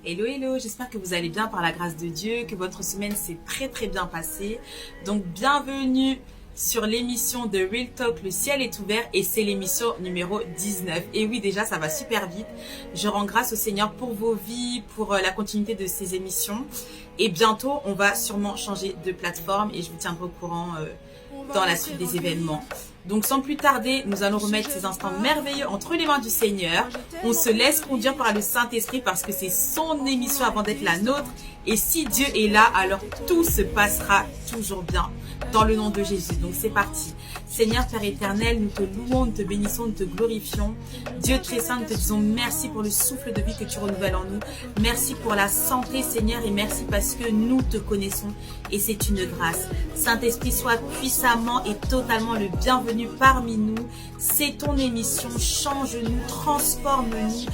Hello, hello, j'espère que vous allez bien par la grâce de Dieu, que votre semaine s'est très bien passée. Donc bienvenue sur l'émission de Real Talk, le ciel est ouvert et c'est l'émission numéro 19. Et oui, déjà ça va super vite. Je rends grâce au Seigneur pour vos vies, pour la continuité de ces émissions. Et bientôt, on va sûrement changer de plateforme et je vous tiendrai au courant dans la suite des événements. Donc sans plus tarder, nous allons remettre ces instants merveilleux entre les mains du Seigneur. On se laisse conduire par le Saint-Esprit parce que c'est son émission avant d'être la nôtre. Et si Dieu est là, alors tout se passera toujours bien dans le nom de Jésus. Donc c'est parti. Seigneur Père éternel, nous te louons, nous te bénissons, nous te glorifions. Dieu très saint, nous te disons merci pour le souffle de vie que tu renouvelles en nous. Merci pour la santé Seigneur et merci parce que nous te connaissons et c'est une grâce. Saint-Esprit, sois puissamment et totalement le bienvenu parmi nous. C'est ton émission, change-nous, transforme-nous,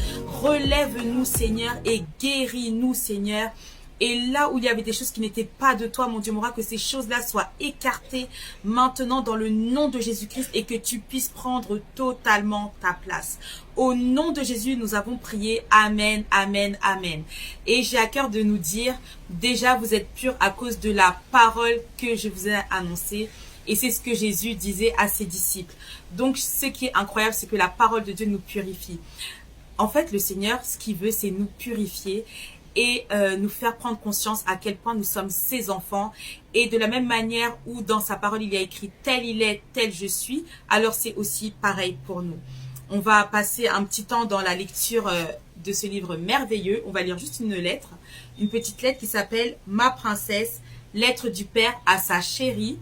relève-nous Seigneur et guéris-nous Seigneur. Et là où il y avait des choses qui n'étaient pas de toi, mon Dieu, mon roi, que ces choses-là soient écartées maintenant dans le nom de Jésus-Christ et que tu puisses prendre totalement ta place. Au nom de Jésus, nous avons prié. Amen, amen, amen. Et j'ai à cœur de nous dire, déjà vous êtes purs à cause de la parole que je vous ai annoncée. Et c'est ce que Jésus disait à ses disciples. Donc ce qui est incroyable, c'est que la parole de Dieu nous purifie. En fait, le Seigneur, ce qu'il veut, c'est nous purifier et nous faire prendre conscience à quel point nous sommes ses enfants. Et de la même manière où dans sa parole il y a écrit tel il est, tel je suis, alors c'est aussi pareil pour nous. On va passer un petit temps dans la lecture de ce livre merveilleux. On va lire juste une lettre, une petite lettre qui s'appelle Ma princesse, lettre du père à sa chérie,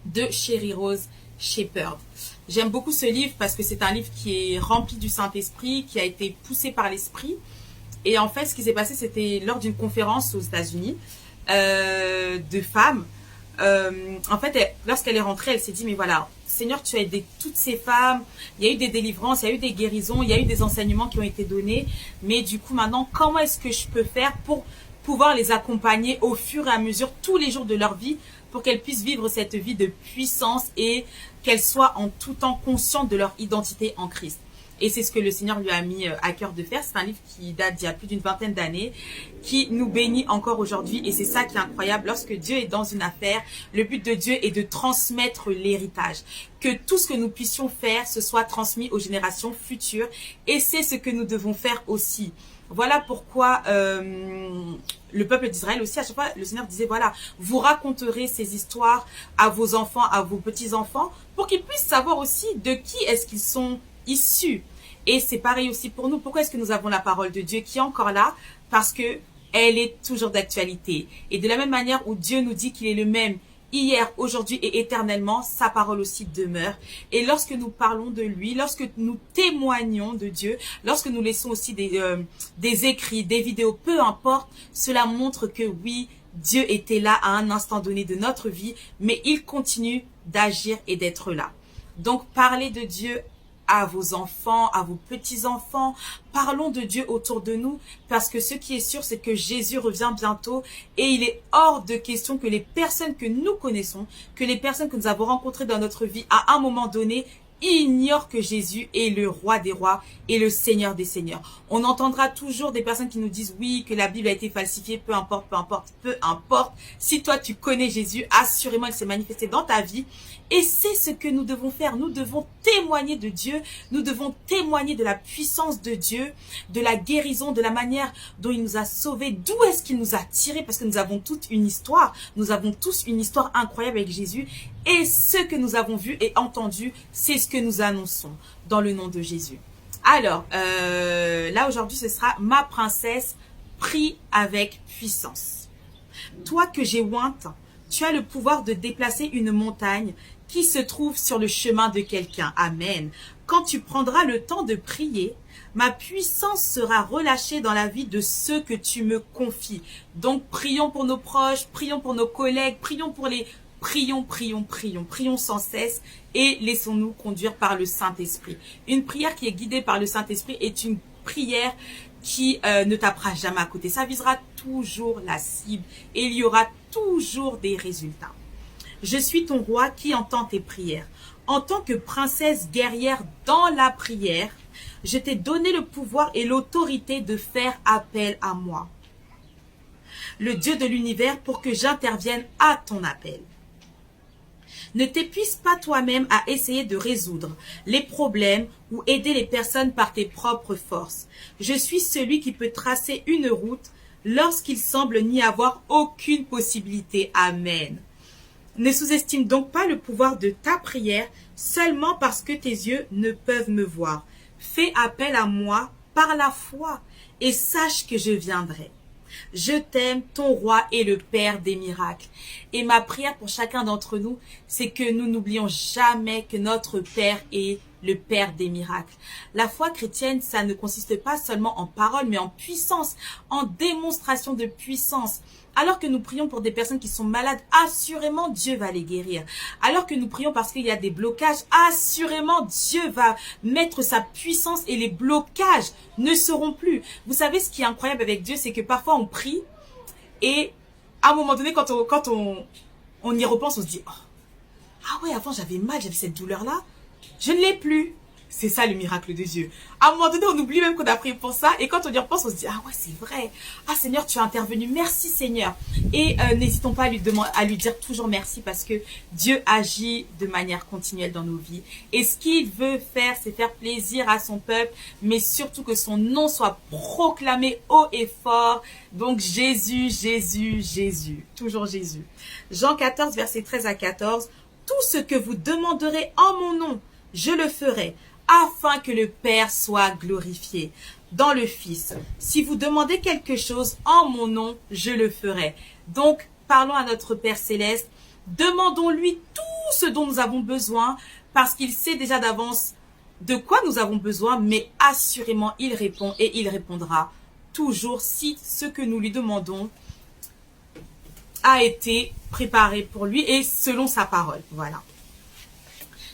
de Chérie Rose Shepherd. J'aime beaucoup ce livre parce que c'est un livre qui est rempli du Saint-Esprit, qui a été poussé par l'Esprit. Et en fait, ce qui s'est passé, c'était lors d'une conférence aux États-Unis de femmes. En fait, lorsqu'elle est rentrée, elle s'est dit, mais voilà, Seigneur, tu as aidé toutes ces femmes. Il y a eu des délivrances, il y a eu des guérisons, il y a eu des enseignements qui ont été donnés. Mais du coup, maintenant, comment est-ce que je peux faire pour pouvoir les accompagner au fur et à mesure, tous les jours de leur vie, pour qu'elles puissent vivre cette vie de puissance et qu'elles soient en tout temps conscientes de leur identité en Christ. Et c'est ce que le Seigneur lui a mis à cœur de faire. C'est un livre qui date d'il y a plus d'une vingtaine d'années, qui nous bénit encore aujourd'hui. Et c'est ça qui est incroyable. Lorsque Dieu est dans une affaire, le but de Dieu est de transmettre l'héritage. Que tout ce que nous puissions faire, ce soit transmis aux générations futures. Et c'est ce que nous devons faire aussi. Voilà pourquoi le peuple d'Israël aussi, à chaque fois, le Seigneur disait, voilà, vous raconterez ces histoires à vos enfants, à vos petits-enfants, pour qu'ils puissent savoir aussi de qui est-ce qu'ils sont issus. Et c'est pareil aussi pour nous. Pourquoi est-ce que nous avons la parole de Dieu qui est encore là? Parce que elle est toujours d'actualité. Et de la même manière où Dieu nous dit qu'il est le même hier, aujourd'hui et éternellement, sa parole aussi demeure. Et lorsque nous parlons de lui, lorsque nous témoignons de Dieu, lorsque nous laissons aussi des écrits, des vidéos, peu importe, cela montre que oui, Dieu était là à un instant donné de notre vie, mais il continue d'agir et d'être là. Donc, parlez de Dieu à vos enfants, à vos petits-enfants. Parlons de Dieu autour de nous parce que ce qui est sûr, c'est que Jésus revient bientôt et il est hors de question que les personnes que nous connaissons, que les personnes que nous avons rencontrées dans notre vie à un moment donné, ignorent que Jésus est le roi des rois et le Seigneur des seigneurs. On entendra toujours des personnes qui nous disent oui, que la Bible a été falsifiée, peu importe, peu importe, peu importe. Si toi tu connais Jésus, assurément il s'est manifesté dans ta vie. Et c'est ce que nous devons faire. Nous devons témoigner de Dieu. Nous devons témoigner de la puissance de Dieu, de la guérison, de la manière dont il nous a sauvés, d'où est-ce qu'il nous a tirés, parce que nous avons toute une histoire. Nous avons tous une histoire incroyable avec Jésus. Et ce que nous avons vu et entendu, c'est ce que nous annonçons dans le nom de Jésus. Alors, là aujourd'hui, ce sera ma princesse, prie avec puissance. Toi que j'ai ointe, tu as le pouvoir de déplacer une montagne qui se trouve sur le chemin de quelqu'un. Amen. Quand tu prendras le temps de prier, ma puissance sera relâchée dans la vie de ceux que tu me confies. Donc, prions pour nos proches, prions pour nos collègues, prions pour les... Prions sans cesse et laissons-nous conduire par le Saint-Esprit. Une prière qui est guidée par le Saint-Esprit est une prière qui ne tapera jamais à côté. Ça visera toujours la cible et il y aura toujours des résultats. Je suis ton roi qui entend tes prières. En tant que princesse guerrière dans la prière, Je t'ai donné le pouvoir et l'autorité de faire appel à moi, le Dieu de l'univers, pour que j'intervienne à ton appel. Ne t'épuise pas toi-même à essayer de résoudre les problèmes ou aider les personnes par tes propres forces. Je suis celui qui peut tracer une route lorsqu'il semble n'y avoir aucune possibilité. Amen. Ne sous-estime donc pas le pouvoir de ta prière seulement parce que tes yeux ne peuvent me voir. Fais appel à moi par la foi et sache que je viendrai. Je t'aime, ton roi et le Père des miracles. Et ma prière pour chacun d'entre nous, c'est que nous n'oublions jamais que notre Père est le Père des miracles. La foi chrétienne, ça ne consiste pas seulement en paroles, mais en puissance, en démonstration de puissance. Alors que nous prions pour des personnes qui sont malades, assurément Dieu va les guérir. Alors que nous prions parce qu'il y a des blocages, assurément Dieu va mettre sa puissance et les blocages ne seront plus. Vous savez ce qui est incroyable avec Dieu, c'est que parfois on prie et à un moment donné, quand on y repense, on se dit « Oh, ah ouais, avant j'avais mal, j'avais cette douleur-là, je ne l'ai plus. » C'est ça le miracle de Dieu. À un moment donné, on oublie même qu'on a prié pour ça. Et quand on y repense, on se dit, ah ouais, c'est vrai. Ah Seigneur, tu as intervenu. Merci Seigneur. Et n'hésitons pas à lui dire toujours merci parce que Dieu agit de manière continuelle dans nos vies. Et ce qu'il veut faire, c'est faire plaisir à son peuple, mais surtout que son nom soit proclamé haut et fort. Donc Jésus, Jésus, Jésus. Toujours Jésus. Jean 14, versets 13 à 14. Tout ce que vous demanderez en mon nom, je le ferai, afin que le Père soit glorifié dans le Fils. Si vous demandez quelque chose en mon nom, je le ferai. Donc, parlons à notre Père Céleste. Demandons-lui tout ce dont nous avons besoin, parce qu'il sait déjà d'avance de quoi nous avons besoin, mais assurément, il répond et il répondra toujours si ce que nous lui demandons a été préparé pour lui et selon sa parole. Voilà.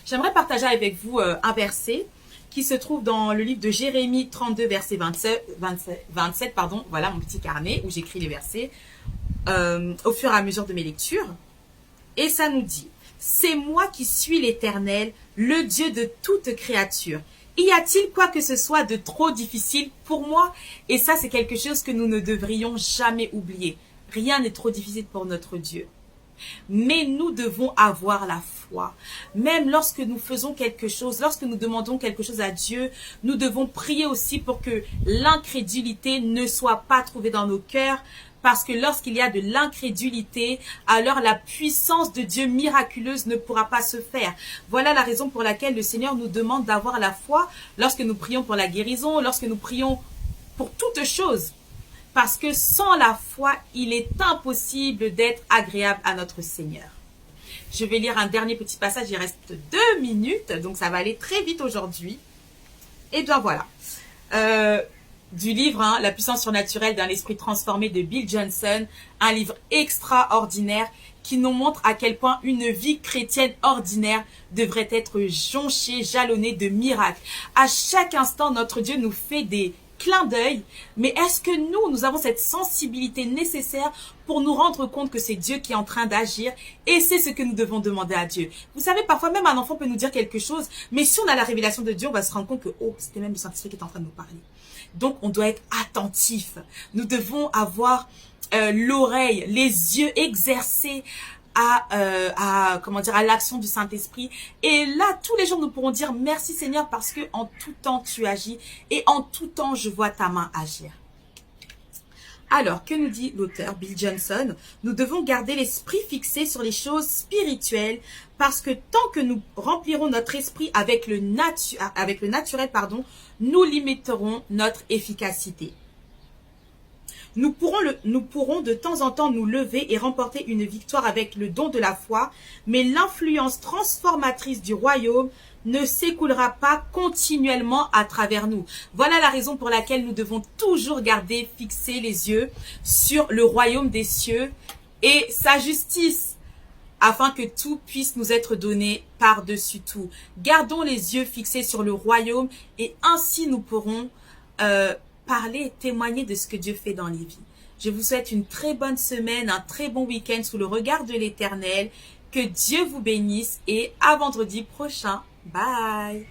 J'aimerais partager avec vous un verset qui se trouve dans le livre de Jérémie 32, verset 27, pardon. Voilà mon petit carnet où j'écris les versets au fur et à mesure de mes lectures. Et ça nous dit, c'est moi qui suis l'Éternel, le Dieu de toute créature. Y a-t-il quoi que ce soit de trop difficile pour moi? Et ça, c'est quelque chose que nous ne devrions jamais oublier. Rien n'est trop difficile pour notre Dieu. Mais nous devons avoir la foi. Même lorsque nous faisons quelque chose, lorsque nous demandons quelque chose à Dieu, nous devons prier aussi pour que l'incrédulité ne soit pas trouvée dans nos cœurs. Parce que lorsqu'il y a de l'incrédulité, alors la puissance de Dieu miraculeuse ne pourra pas se faire. Voilà la raison pour laquelle le Seigneur nous demande d'avoir la foi lorsque nous prions pour la guérison, lorsque nous prions pour toutes choses. Parce que sans la foi, il est impossible d'être agréable à notre Seigneur. Je vais lire un dernier petit passage, il reste 2 minutes, donc ça va aller très vite aujourd'hui. Et bien voilà, du livre La puissance surnaturelle d'un esprit transformé de Bill Johnson, un livre extraordinaire qui nous montre à quel point une vie chrétienne ordinaire devrait être jonchée, jalonnée de miracles. À chaque instant, notre Dieu nous fait des clin d'œil, mais est-ce que nous avons cette sensibilité nécessaire pour nous rendre compte que c'est Dieu qui est en train d'agir et c'est ce que nous devons demander à Dieu. Vous savez, parfois même un enfant peut nous dire quelque chose, mais si on a la révélation de Dieu, on va se rendre compte que, oh, c'était même le Saint-Esprit qui est en train de nous parler. Donc, on doit être attentif. Nous devons avoir l'oreille, les yeux exercés à l'action du Saint-Esprit. Et là, tous les jours, nous pourrons dire merci Seigneur parce que en tout temps, tu agis et en tout temps, je vois ta main agir. Alors, que nous dit l'auteur Bill Johnson? Nous devons garder l'esprit fixé sur les choses spirituelles parce que tant que nous remplirons notre esprit avec le naturel, nous limiterons notre efficacité. Nous pourrons de temps en temps nous lever et remporter une victoire avec le don de la foi, mais l'influence transformatrice du royaume ne s'écoulera pas continuellement à travers nous. Voilà la raison pour laquelle nous devons toujours garder fixés les yeux sur le royaume des cieux et sa justice, afin que tout puisse nous être donné par-dessus tout. Gardons les yeux fixés sur le royaume et ainsi nous pourrons parler et témoigner de ce que Dieu fait dans les vies. Je vous souhaite une très bonne semaine, un très bon week-end sous le regard de l'Éternel. Que Dieu vous bénisse et à vendredi prochain. Bye!